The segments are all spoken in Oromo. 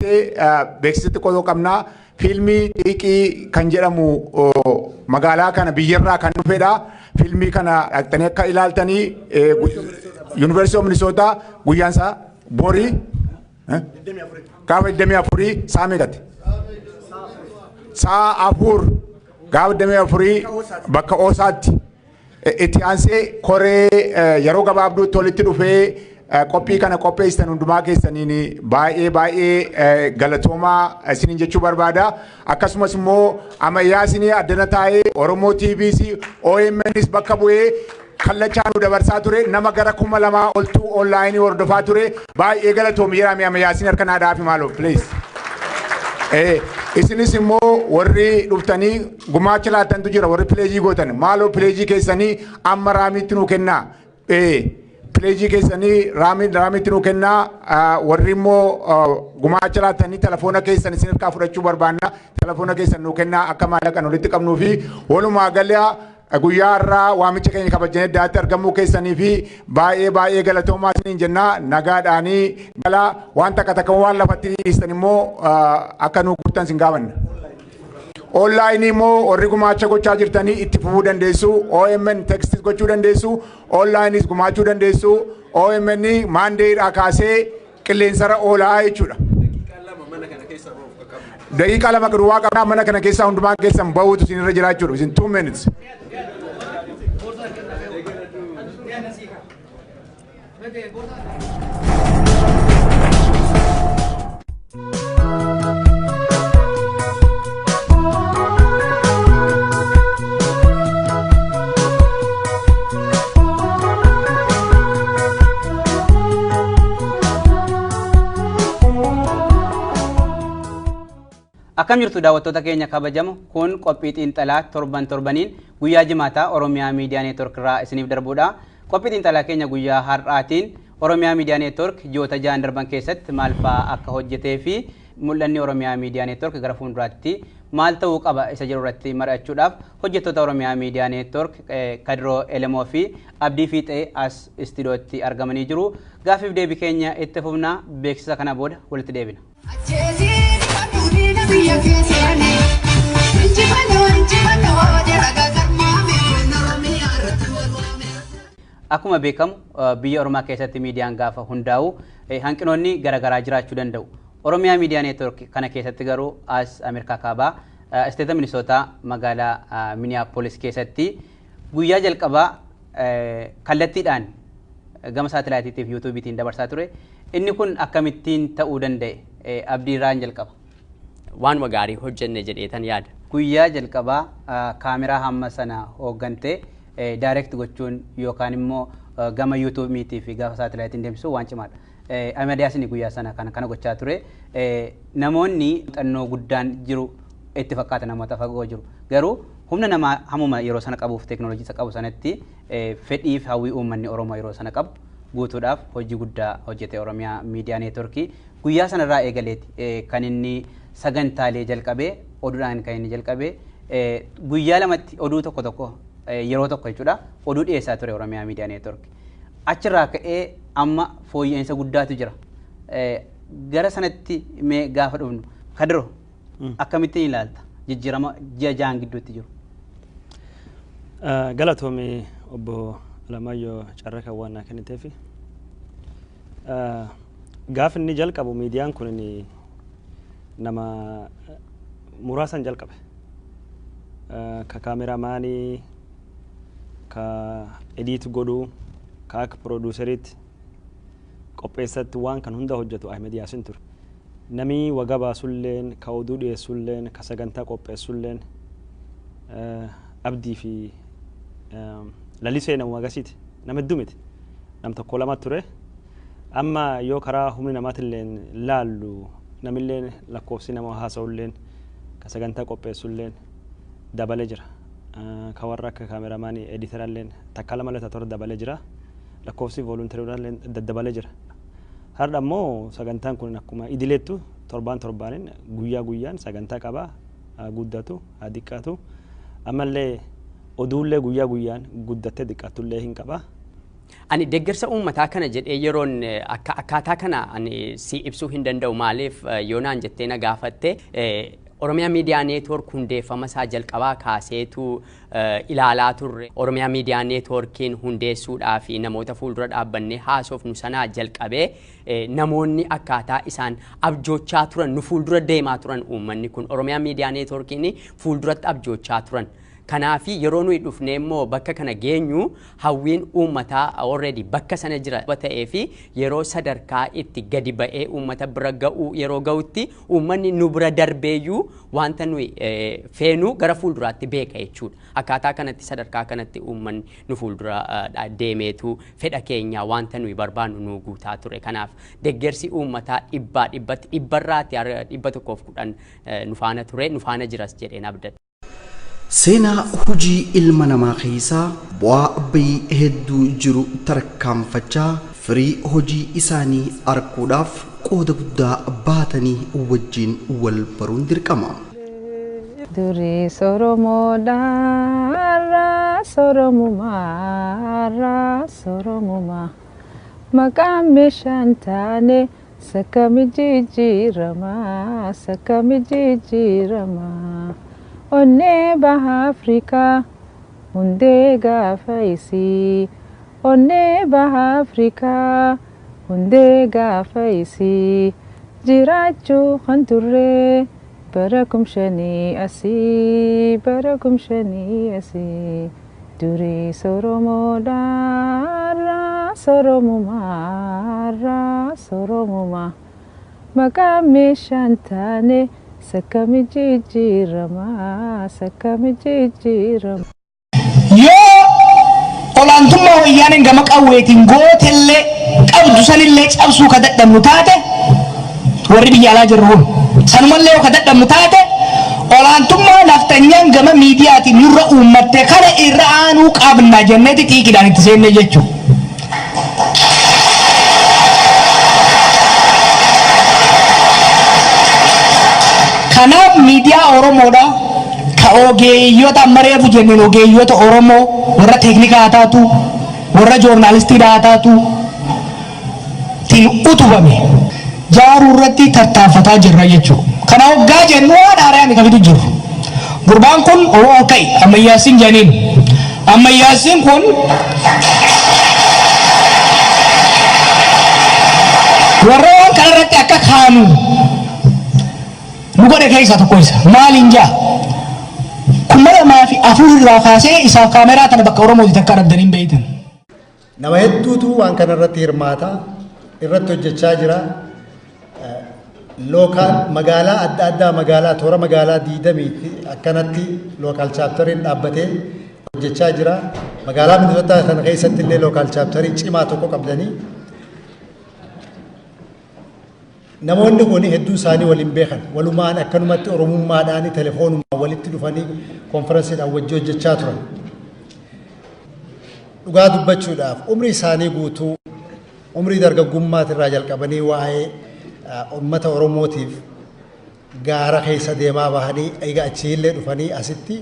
aansee beeksisatti qotoo qabnaa fiilmii xiiqii kan jedhamu magaalaa kana biyyarraa kan dhufedha. Fiilmii kana dhaqxanii akka ilaaltanii Yuunivarsiitii Minnesota guyyaansaa borii gaafa 24 saa meeqatti? Saa afur gaafa 24 bakka Oosaatti itti aansee koree yeroo gabaabduutti walitti dhufee qophii kana qopheessan hundumaa keessaniin baay'ee galatoomaa isiniin jechuu barbaada. Akkasumas immoo ammayyaa isinii addana taa'ee Oromoo TVs OMNs bakka bu'ee kallachaan nu dabarsaa ture nama gara 2,000 oltu online hordofaa ture. Baay'ee galatoomi jedhame ammayyaa isin harka naa dhaafi maaloo please. Isinis immoo warri dhuftanii gumaacha laatantu jira warri pileejii gootan maaloo pileejii keessanii amma raamiitti nu kennaa. Pileejii keessanii raamiitti nu kennaa warri immoo gumaacha laatanii telefoona keessan isin harkaa fudhachuu barbaanna telefoona keessan nu kennaa akka maallaqan walitti qabnuu fi walumaa galaa guyyaa irraa waamicha keenya kabajanii addaatti argamuu keessanii fi baay'ee galatoomaa isiniin jennaa nagaadhaanii galaa waan takka waan lafatti dhiistan immoo akka nu guutan sin gaafanna. Online immoo warri gumaacha gochaa jirtanii itti fufuu dandeessu. OMN tekstis gochuu dandeessu. Onlineis gumaachuu dandeessu. OMN maandeedhaa kaasee qilleensarra oolaa jechuudha. Daqiiqaa lama duwwaa qabnaa mana kana keessaa hundumaa keessan bahuutu isinirra jira jechuudha. Within 2 minutes. Akkam jirtu daawwattoota keenya kabajamoo kun qophii xiinxalaa torbaniin guyyaa jimaataa Oromiyaa Miidiyaa Neetwork irraa isiniif darbuudha. Qophii xiinxalaa keenya guyyaa har'aatiin Oromiyaa Miidiyaa Neetwork ji'oota 6 darban keessatti maal fa'aa akka hojjetee fi mul'anni Oromiyaa Miidiyaa Neetwork gara fuulduraatti maal ta'uu qaba isa jiru irratti mari'achuudhaaf hojjettoota Oromiyaa Miidiyaa Neetwork Kadiroo Elemoo fi Abdii Fiixee as istiidiyootti argamanii jiru. Gaaffiif deebii keenya itti fufnaa beeksisa kana booda walitti deebina. Akkuma beekamu biyya Oromaa keessatti miidiyaan gaafa hundaa'u hanqinoonni garaagaraa jiraachuu danda'u. Oromiyaa Miidiyaa Neetwork kana keessatti garuu as Ameerikaa kaabaa isteeta Minnesota magaalaa Minneapolis keessatti guyyaa jalqabaa kallattiidhaan gama saatalaayitiitiif yuutuubiitiin dabarsaa ture. Inni kun akkamittiin ta'uu danda'e abdiirraan jalqaba. Waan gaarii hojjenne jedheetan yaada. Guyyaa jalqabaa kaameraa hamma sana hooggantee direct gochuun yookaan immoo gama yuutuubiitii fi gama saatalaayitiin deemsisuu waan cimaadha. Amadiyaasni guyyaa sana kana gochaa ture. Namoonni xannoo guddaan jiru itti fakkaata namoota fagoo jiru. Garuu humna namaa hamuma yeroo sana qabuuf teekinooloojii qabu sanatti fedhii fi hawwii uummanni Oromoo yeroo sana qabu guutuudhaaf hojii guddaa hojjete Oromiyaa Miidiyaa Neetworkii. Guyyaa sanarraa eegaleeti kan inni sagantaalee jalqabee oduudhaan kan inni jalqabee guyyaa lamatti oduu tokko yeroo tokko jechuudha oduu dhiyeessaa ture Oromiyaa Miidiyaa Neetwork. Achirraa ka'ee amma fooyya'insa guddaatu jira. Gara sanatti mee gaafa dhufnu Kadiroo akkamittiin ilaalta jijjiirama ji'a 6 gidduutti jiru? Galatoomii obbo Alamaayyoo Carraka waan naa kenniteef gaafa inni jalqabu miidiyaan kun nama muraasan jalqabe. Ka kaameraamaanii, ka ediit godhuu, ka akka pirooduuseriitti qopheessatti waan kan hunda hojjetu Ahmed Yaasin ture. Namni waga baasulleen, ka oduu dhiyeessulleen, ka sagantaa qopheessulleen Abdii fi lalisee nama magasiiti. Nama hedduu miti. Nam tokko lama ture. Amma yoo karaa humni namaatilleen laallu namilleen lakkoofsi nama haasa'ulleen ka sagantaa qopheessulleen dabalee jira. Ka warra akka kaameraamaanii editaralleen takka lama lata torba dabalee jira. Lakkoofsi voolunteeriidhaan daddabalee jira. Har'a ammoo sagantaan kun akkuma idileettu torbaanin guyyaa guyyaan sagantaa qabaa guddatu haa diqqaatu. Ammallee oduullee guyyaa guyyaan guddattee diqqaatullee hin qaba. Ani deeggarsa uummataa kana jedhee yeroon akkaataa kana ani si ibsuu hin danda'u maaliif yoonaan jettee na gaafatte Oromiyaa Miidiyaa Neetwoork hundeeffama isaa jalqabaa kaaseetu ilaalaa turre. Oromiyaa Miidiyaa Neetwoorkiin hundeessuudhaa fi namoota fuuldura dhaabbannee haasofnu sanaa jalqabee namoonni akkaataa isaan abjoochaa turan nu fuuldura deemaa turan uummanni kun Oromiyaa Miidiyaa Neetwoorkiin fuulduratti abjoochaa turan. Kanaafi yeroo nuyi dhufnee immoo bakka kana geenyu hawwiin uummataa already bakka sana jira ta'ee fi yeroo sadarkaa itti gadi ba'ee uummata bira ga'u yeroo ga'utti uummanni nu bira darbeeyyuu wanta nuyi feenuu gara fuulduraatti beeka jechuudha. Akkaataa kanatti sadarkaa kanatti uummanni nu fuuldura deemeetu fedha keenya wanta nuyi barbaannu nu guutaa ture. Kanaaf deeggarsi uummataa dhibbarraatti 110 nu faana ture nu faana jiras jedheen abdadha. Seenaa hojii ilma namaa keessaa bu'aa bayii hedduu jiru tarkaanfachaa firii hojii isaanii arguudhaaf qooda guddaa baatanii wajjin wal baruun dirqama. Durii Oromoodhaa Oromumaa maqaan meeshaan taane sakkami jijjiirama. Onne baha Afrika hunde gafaisi onne baha Afrika hunde gafaisi jirachu khanture barakum shani asi duri soromuma makame shantane Sakami jijjiirama. Yoo olaantummaa wayyaaneen gama qawweetiin gootellee qabdu sanillee cabsuu ka dadhabnu taate warri biyya alaa jirru kun sanumallee yoo ka dadhabnu taate olaantummaa naftanyaan gama miidiyaatiin nurra uummatte kana irra aanuu qabna jenneeti xiiqidhaan itti seenne jechuudha. Kanaaf miidiyaa Oromoodha ka ogeeyyota mareefu jenneen ogeeyyota Oromoo warra teeknikaa haa taatu warra joornaalistiidha haa taatu tiin utubame jaaruu irratti tattaaffataa jirra jechuudha. Kana hoggaa jennu waan haaraa kafitu jiru. Gurbaan kun kai ammayyaasiin janiin ammayyaasiin kun warra waan kanarratti akka kaanu Mugode keessa tokko isa maaliin jaa kumara maafi afurraa kaasee isaaf kaameraa tana bakka Oromooti takka arganii beeytan. Nama hedduutu waan kana irratti hirmaata irratti hojjechaa jira. Lookaal magaalaa adda addaa magaalaa toora magaalaa 20 akkanatti lookaal chaaptariin dhaabbatee hojjechaa jira. Magaalaa Minnesota kana keessatti illee lookaal chaaptarii cimaa tokko qabdanii namoonni kun hedduu isaanii waliin beekan walumaan akkanumatti oromummaadhaan telefoonummaan walitti dhufanii konferensiidhaan wajji hojjechaa turan. Dhugaa dubbachuudhaaf umrii isaanii guutuu umrii dargaggummaatiirraa jalqabanii waa'ee uummata Oromootiif gaara keessa deemaa bahanii egaa achiillee dhufanii asitti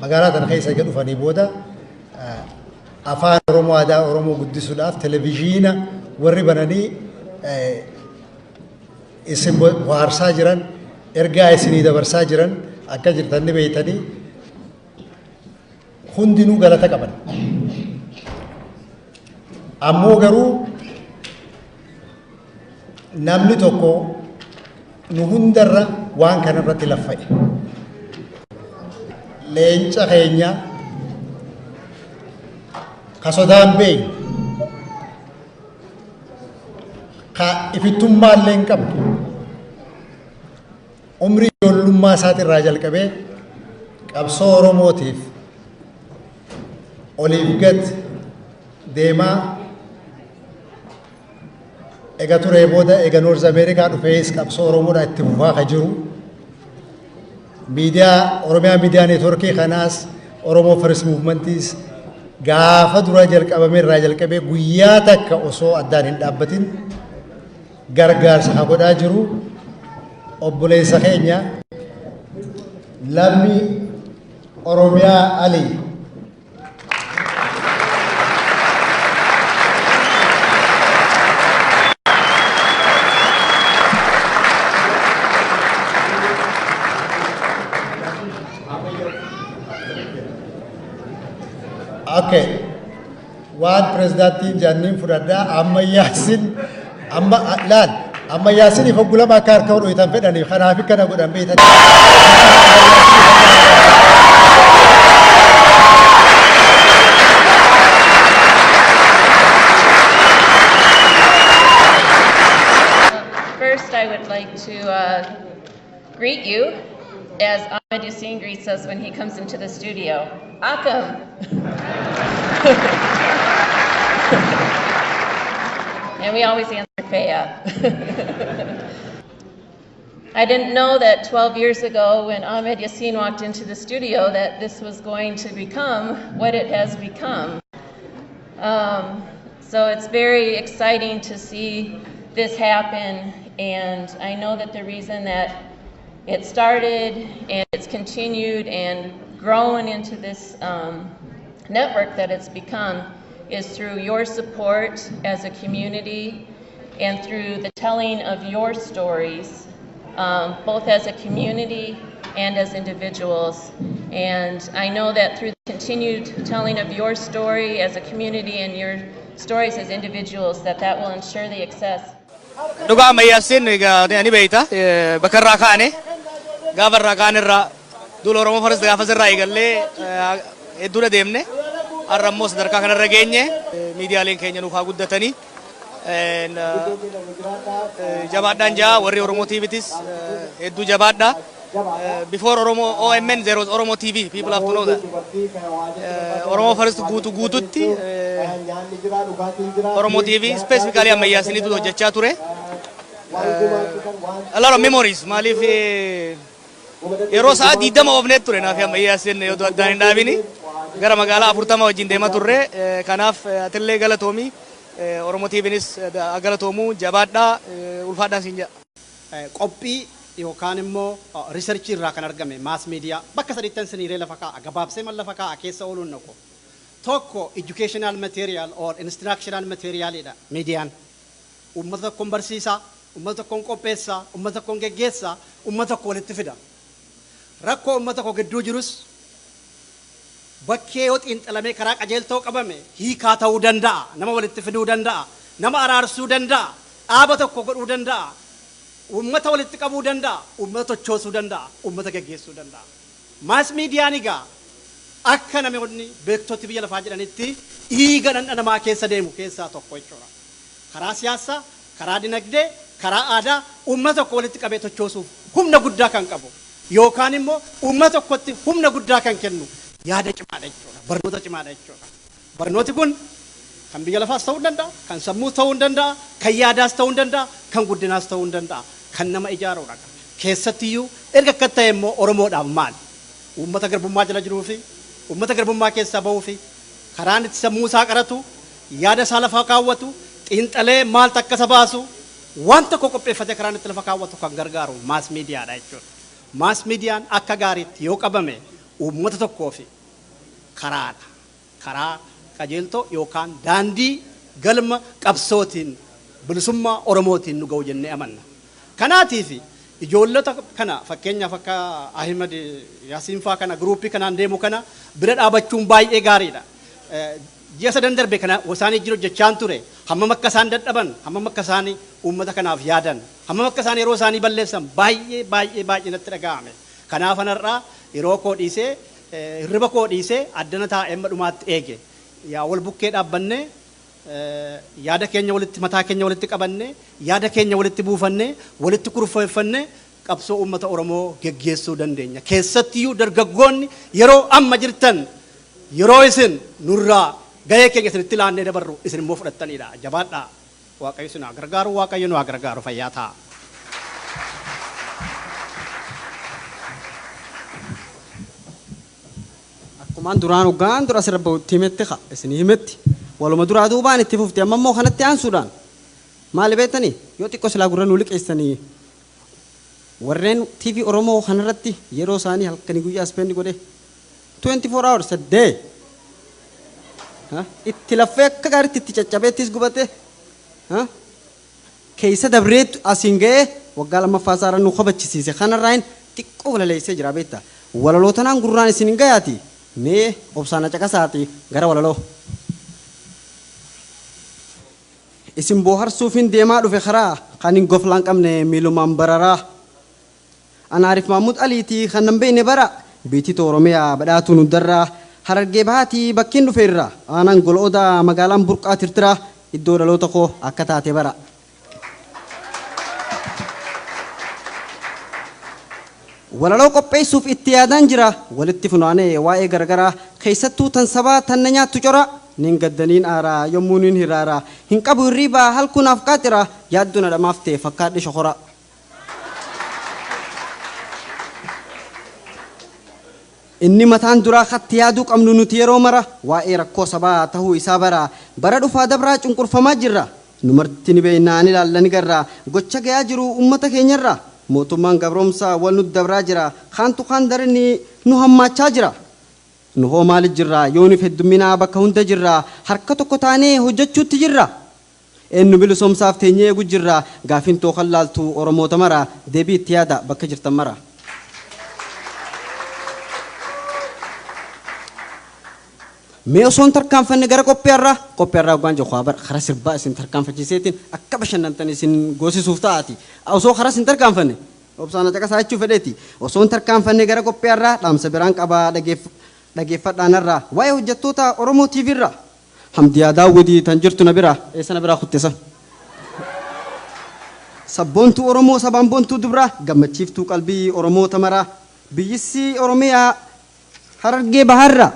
magaalaa kana keessa egaa dhufanii booda afaan Oromoo aadaa Oromoo guddisuudhaaf televezyiina warri bananii isin waarsaa jiran ergaa isinii dabarsaa jiran akka jirtan ni beeytanii hundinuu galata qaban. Ammoo garuu namni tokko nu hundarra waan kanarratti laffa'e. Leenca keenya ka sodaan beeyu ka ifittummaallee hin qabdu umrii ijoollummaa isaatirraa jalqabee qabsoo Oromootiif oliif gad deemaa ega turee booda ega Noorz Ameerikaa dhufees qabsoo Oromoodhaa itti fufaa ka jiru miidiyaa Oromiyaa Miidiyaa Neetwoorkii kanaas Oromoo First Movementis gaafa dura jalqabame irraa jalqabee guyyaa takka osoo addaan hin dhaabbatin gargaarsa haa godhaa jiru obboleessa keenya lammii Oromiyaa Ali Okay. Waan pirezidaantiin jaanniin fudhadhaa amma yaasin amma laal amma yaasin ifa gulama akka harka hodhu itan fedhanii kanaaf kana godhan beetan. First, I would like to greet you as Ahmed Yassine greets us when he comes into the studio. Akam. And we always answer Faya. I didn't know that 12 years ago when Ahmed Yassine walked into the studio that this was going to become what it has become. So it's very exciting to see this happen, and I know that the reason that it started and it's continued and grown into this network that it's become is through your support as a community and through the telling of your stories, both as a community and as individuals. And I know that through the continued telling of your story as a community and your stories as individuals, that will ensure the success. Duga mayasin ni beita bakarra kaane gabarra kaanirra dul Oromo faras gafa sirra igalle edura deemne arramos darka kana rageenye miidiyaaleen keenya nuuf guddatanii jabaadhaan jaa warri Oromo TVtis eddu jabaadha. Before Oromo OMN there was Oromo TV. People have to know that. Oromo first guututti Oromo TV specifically ammayyaasini tu hojjechaa ture. A lot of memories. Maalif yeroo sa'a 20 oofneet ture naaf ammayyaasin yoo addaan hin dhaabini gara magaalaa 40 wajjin deema turre. Kanaaf atillee galatoomi Oromo TVnis galatoomu jabaadhaa ulfaadhaan siin jedha. Qophii yookaan immoo research irraa kan argame mass media bakka sadiittan siniiree lafa kaa'a gabaabsee mal lafa kaa'a keessa ooluun naqo tokko educational material or instructional material ida mediaan ummata tokkoon barsiisa ummata tokkoon qopheessa ummata tokkoon geggeessa ummata tokko walitti fida rakkoo ummata tokko gidduu jirus bakkee yoo xiinxalamee karaa qajeeltoo qabame hiikaa ta'uu danda'a nama walitti fiduu danda'a nama araarsuu danda'a dhaaba tokko godhuu danda'a ummata walitti qabuu danda'a ummata tochoosuu danda'a ummata geggeessuu danda'a mass media nigaa akka namoonni beektoti biyya lafaa jedhanitti dhiiga namaa keessa deemu keessaa tokko jechuudha karaa siyaasaa karaa dinagdee karaa aadaa ummata tokko walitti qabee tochoosuuf humna guddaa kan qabu yookaan immoo ummata tokkotti humna guddaa kan kennu yaada cimaadha jechuudha barnoota cimaadha jechuudha barnooti kun kan biyya lafaas ta'uu danda'a kan sammuu ta'uu danda'a kan yaadaas ta'uu danda'a kan guddinaas ta'uu danda'a kan nama ijaaruudha keessattiyyuu erga akka ta'e immoo Oromoodhaaf maal ummata garbummaa jala jiruu fi ummata garbummaa keessaa bahuu fi karaan itti sammuu isaa qaratu yaada isaa lafa kaawwatu xiinxalee maal takka isa baasu waan tokko qopheeffatee karaan itti lafa kaawwatu kan gargaaru mass miidiyaadha jechuudha. Mass miidiyaan akka gaariitti yoo qabame ummata tokkoo fi karaadha karaa qajeeltoo yookaan daandii galma qabsootiin bilisummaa Oromootiin nu ga'u jennee amanna. Kanaatiif ijoollota kana fakkeenyaaf akka Ahmed Yassine faa kana gruupii kanaan deemu kana bira dhaabachuun baay'ee gaariidha. Ji'a sadan darbe kana wasaanii jiru jechaan ture hammam akka isaan dadhaban hammam akka isaan uummata kanaaf yaadan hammam akka isaan yeroo isaanii balleessan baay'ee natti dhaga'ame. Kanaaf anarraa yeroo koo dhiisee hirriba koo dhiisee addana taa'ee dhumaatti eege. Yaa wal bukkee dhaabbanne yaada keenya walitti mataa keenya walitti qabanne yaada keenya walitti buufanne walitti kurfeeffanne qabsoo uummata Oromoo geggeessuu dandeenya. Keessattiyyuu dargaggoonni yeroo amma jirtan yeroo isin nurraa gahee keenya isinitti laannee dabarru isin immoo fudhattanidha. Jabaadhaa. Waaqayyo isin haa gargaaru Waaqayyo nu haa gargaaru fayyaa ta'a. Akkumaan duraan hoggaan dura asirra bahutti himetti haa isinii himetti waluma duraa duubaan itti fufte amma immoo kanatti aansuudhaan maali beektanii yoo xiqqoo silaa gurra nu liqeessanii warreen TV Oromoo kanarratti yeroo isaanii halkanii guyyaa ispendi godhe 24 hours a day itti laffee akka gaariitti itti caccabeettis gubate keessa dabreetu asiin ga'ee waggaa lammaffaa isaarra nu qabachisiise kanarraan xiqqoo walaleessee jira beektaa walalootanaan gurraan isin hin gayaati mee obsaana caqasaati gara walaloo isin booharsuufin deemaa dhufe karaa kan hin goflaan qabne miilumaan bararaa anaarif Mahmud Aliitii kan nan beekne bara biitii Oromiyaa badhaatu nu darraa Harargee bahaatii bakkiin dhufeerra aanaan golooda magaalaan burqaa tirtira iddoo dhaloota koo akka taate bara walaloo qopheessuuf itti yaadaan jira walitti funaanee waa'ee garagaraa keessattuu tan sabaa tan na nyaattu cora nin gaddaniin aaraa yommuu nin hiraara hin qabu hirriibaa halkunaaf qaatira yaaddu na dhamaaf ta'e fakkaadhi shokora inni mataan duraa katti yaaduu qabnu nuti yeroo mara waa'ee rakkoo sabaa tahuu isaa bara dhufaa dabraa cunqurfamaa jirra nu marti ni beeknaa ni ilaalla ni garra gocha gayaa jiru ummata keenyarra mootummaan gabroomsaa wal nu dabraa jira kaantu kaan darinni nu hammaachaa jira nu hoo maaliif jirra yoonif heddumminaa bakka hunda jirra harka tokko taanee hojjechuutti jirra eenyu bilisomsaaf teenyee eegu jirra gaafiin too kan laaltu oromoota mara deebii itti yaada bakka jirtan mara mee osoon tarkaanfanne gara qopheerraa waan jiru haa bara karaa sirbaa isin tarkaanfachiiseetiin akka bashannantan isin goosisuuf ta'aati osoo karaa isin tarkaanfanne obsaana caqasaa jechuu fedheeti osoon tarkaanfanne gara qopheerraa dhaamsa biraan qabaa dhageeffadhaanarraa waa'ee hojjettoota Oromoo TV irraa hamdiyaa daawwitii tan jirtu na bira eessa na biraa kuttisa sabboontuu Oromoo sabaan boontuu dubraa gammachiiftuu qalbii Oromoota maraa biyyissi Oromiyaa Harargee baharraa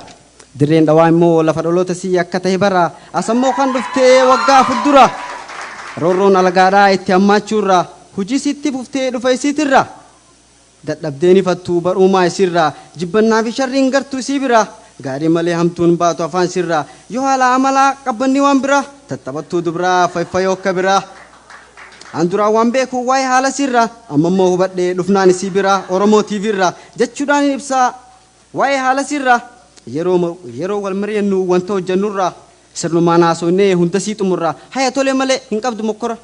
dirreen dhawaa immoo lafa dhaloota sii akka ta'e bara asammoo kan dhuftee waggaa fuuldura roorroon alagaadhaa itti hammaachuurra hujii sitti fuftee dhufa isiitirra dadhabdeen ifattuu bar'uumaa isirra jibbannaa fi sharriin gartuu isii bira gaarii malee hamtuun baatu afaan sirra yoo haala amalaa qabbanni waan bira tattabattuu dubraa fayyoo akka bira an duraa waan beeku waa'ee haala sirra ammammoo hubadhee dhufnaan isii bira Oromoo TV irra jechuudhaan ibsaa waa'ee haala sirra yeroo wal mari'annu wanta hojjannurraa sirnumaan haasofnee hunda sii xumurraa haya tolee malee hin qabdu mokkora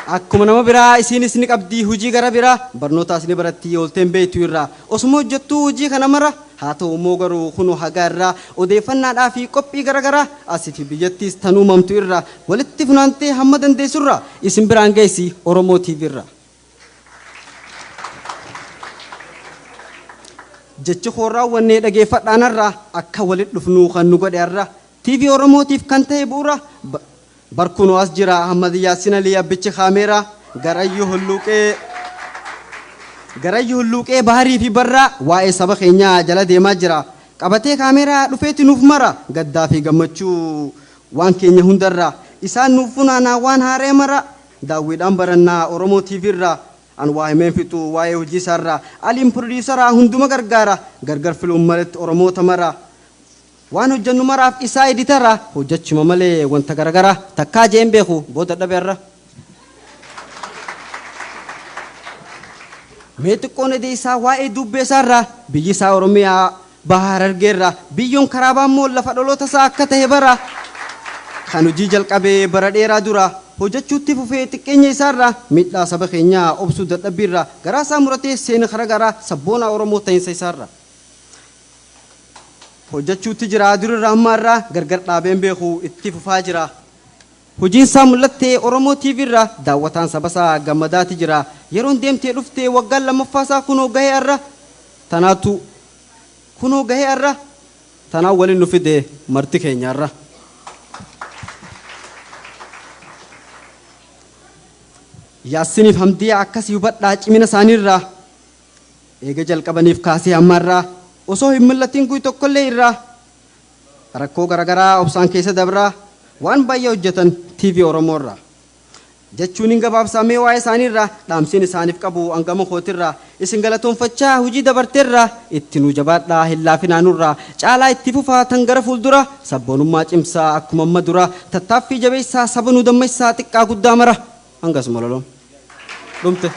akkuma nama biraa isiinis ni qabdii hujii gara biraa barnootaas ni baratti oolteen beektu irraa osuma hojjettuu hujii kana mara haa ta'u immoo garuu kunoo hagaa irraa odeeffannaadhaa fi qophii garagaraa asii fi biyyattiis tan uumamtu irraa walitti funaantee hamma dandeessurraa isin biraan geessi Oromoo TV irraa jecha hoorraa wannee dhageeffadhaanarraa akka walitti dhufnuu kan nu godhe irraa TV Oromootiif kan ta'e bu'uura barkunoo as jira Ahmad Yaasin Ali abbichi kaameeraa garayyuu hulluuqee baharii fi barraa waa'ee saba keenyaa jala deemaa jira qabatee kaameeraa dhufeeti nuuf mara gaddaa fi gammachuu waan keenya hundarraa isaan nuuf funaanaa waan haaree mara daawwiidhaan barannaa Oromoo TV irraa an waa himeen fixu waa'ee hojii isaarraa aliin produusaraa hunduma gargaara gargar filuun malatti Oromoota mara waan hojjannu maraaf isaa editara hojjechuma malee wanta garagara takkaa jeen beeku booda dhabeerra mee xiqqoon edee isaa waa'ee dubbee isaarraa biyyi isaa Oromiyaa baha Harargeerraa biyyoon karaabaa immoo lafa dhaloota isaa akka ta'e bara kan hojii jalqabee bara dheeraa dura hojjechuutti fufee xiqqeenya isaarraa miidhaa saba keenyaa obsuu dadhabbiirraa garaa isaa muratee seena garagaraa sabboona Oromoo ta'insa isaarraa hojjechuutti jira durirraa ammaarraa gargar dhaabeen beeku itti fufaa jira hojiin isaa mul'attee Oromoo TV irraa daawwataan saba isaa gammadaati jira yeroon deemtee dhuftee waggaan lammaffaa isaa kunoo gahee arra tanaa waliin nu fide marti keenyaarra Yaasiniif hamdiyaa akkasii hubadhaa cimina isaaniirraa eega jalqabaniif kaasee ammaarraa osoo hin mul'atiin guutuu tokkollee irraa rakkoo garagaraa obsaan keessa dabraa waan baay'ee hojjetan TV Oromoo irraa jechuun hin gabaabsamee waa'ee isaaniirraa dhaamsiin isaaniif qabu hangama kootirraa isin galatoonfachaa hojii dabarteerraa itti nu jabaadhaa hin laafinaanurraa caalaa itti fufaa tan gara fuuldura sabboonummaa cimsaa akkuma amma dura tattaaffii jabeessaa saba nu dammeessaa xiqqaa guddaa mara hangasuma loloon dhumte.